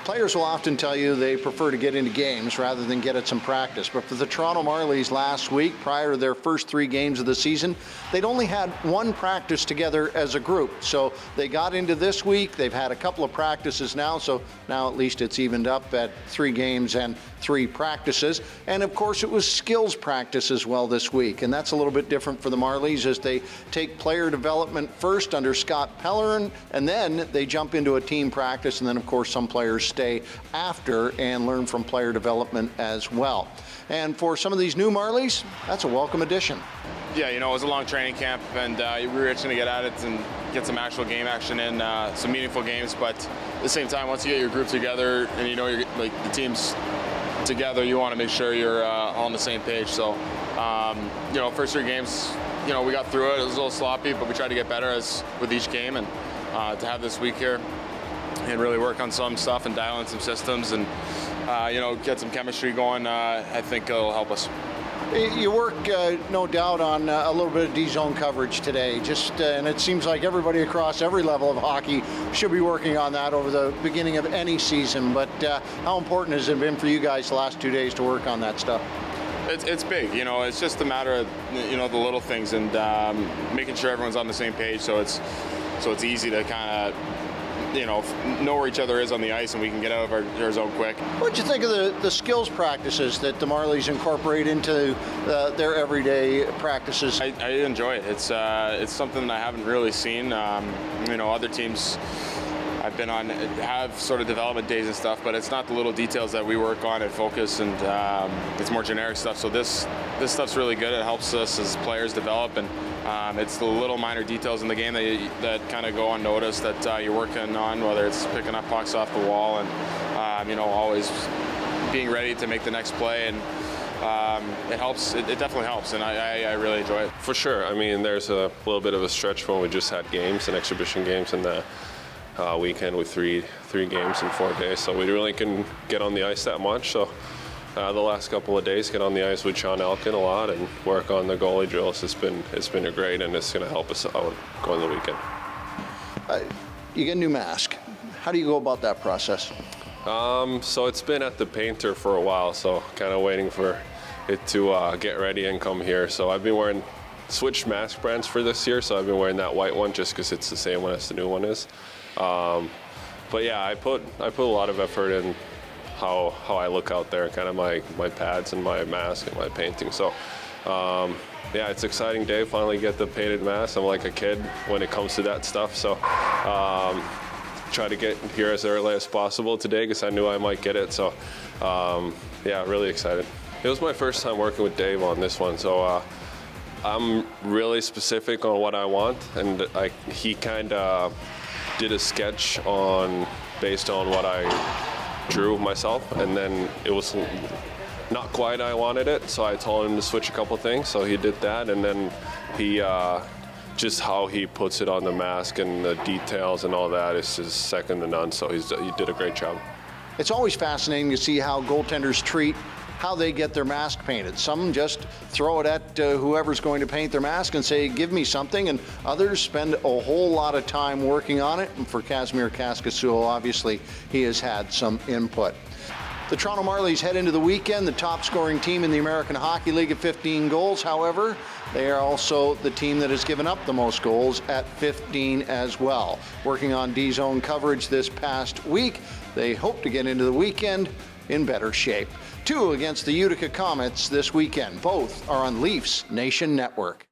Players will often tell you they prefer to get into games rather than get at some practice. But for the Toronto Marlies last week, prior to their first 3 games of the season, they'd only had 1 practice together as a group. So they got into this week. They've had a couple of practices now, so now at least it's evened up at 3 games and 3 practices. And of course, it was skills practice as well this week. And that's a little bit different for the Marlies as they take player development first under Scott Pellerin, and then they jump into a team practice. And then, of course, some players stay after and learn from player development as well. And for some of these new Marlies, that's a welcome addition. Yeah, you know, it was a long training camp, and we were itching to get at it and get some actual game action in, some meaningful games. But at the same time, once you get your group together and you know you're, like, the team's together, you want to make sure you're all on the same page. So, you know, first 3 games, you know, we got through it. It was a little sloppy, but we tried to get better with each game, and to have this week here and really work on some stuff and dial in some systems and, you know, get some chemistry going, I think it'll help us. You work, no doubt, on a little bit of D-zone coverage today. And it seems like everybody across every level of hockey should be working on that over the beginning of any season. But how important has it been for you guys the last 2 days to work on that stuff? It's big, you know. It's just a matter of, you know, the little things and making sure everyone's on the same page. So it's easy to kind of, you know where each other is on the ice, and we can get out of our zone quick. What'd you think of the skills practices that the Marlies incorporate into their everyday practices? I enjoy it. It's something that I haven't really seen. You know, other teams I've been on have sort of development days and stuff, but it's not the little details that we work on and focus, and it's more generic stuff. So this stuff's really good. It helps us as players develop, and it's the little minor details in the game that kind of go unnoticed that you're working on, whether it's picking up pucks off the wall and, you know, always being ready to make the next play. And it helps. It definitely helps, and I really enjoy it. For sure. I mean, there's a little bit of a stretch when we just had games and exhibition games in the weekend with three games in 4 days, so we really can get on the ice that much. So the last couple of days, get on the ice with Sean Elkin a lot and work on the goalie drills. It's been great, and it's going to help us out going the weekend. You get a new mask. How do you go about that process? So it's been at the painter for a while, so kind of waiting for it to get ready and come here. So I've been switched mask brands for this year, so I've been wearing that white one just because it's the same one as the new one is. But yeah, I put a lot of effort in how I look out there, kind of my pads and my mask and my painting. So yeah, it's an exciting day. Finally get the painted mask. I'm like a kid when it comes to that stuff. So try to get here as early as possible today because I knew I might get it. So yeah, really excited. It was my first time working with Dave on this one, so I'm really specific on what I want, and he kind of did a sketch based on what I drew myself, and then it was not quite I wanted it, so I told him to switch a couple things, so he did that, and then he just how he puts it on the mask and the details and all that is just second to none, so he did a great job. It's always fascinating to see how goaltenders treat how they get their mask painted. Some just throw it at whoever's going to paint their mask and say, give me something, and others spend a whole lot of time working on it. And for Casimir Kaskisuo, obviously, he has had some input. The Toronto Marlies head into the weekend, the top scoring team in the American Hockey League at 15 goals. However, they are also the team that has given up the most goals at 15 as well. Working on D-zone coverage this past week, they hope to get into the weekend in better shape. 2 against the Utica Comets this weekend. Both are on Leafs Nation Network.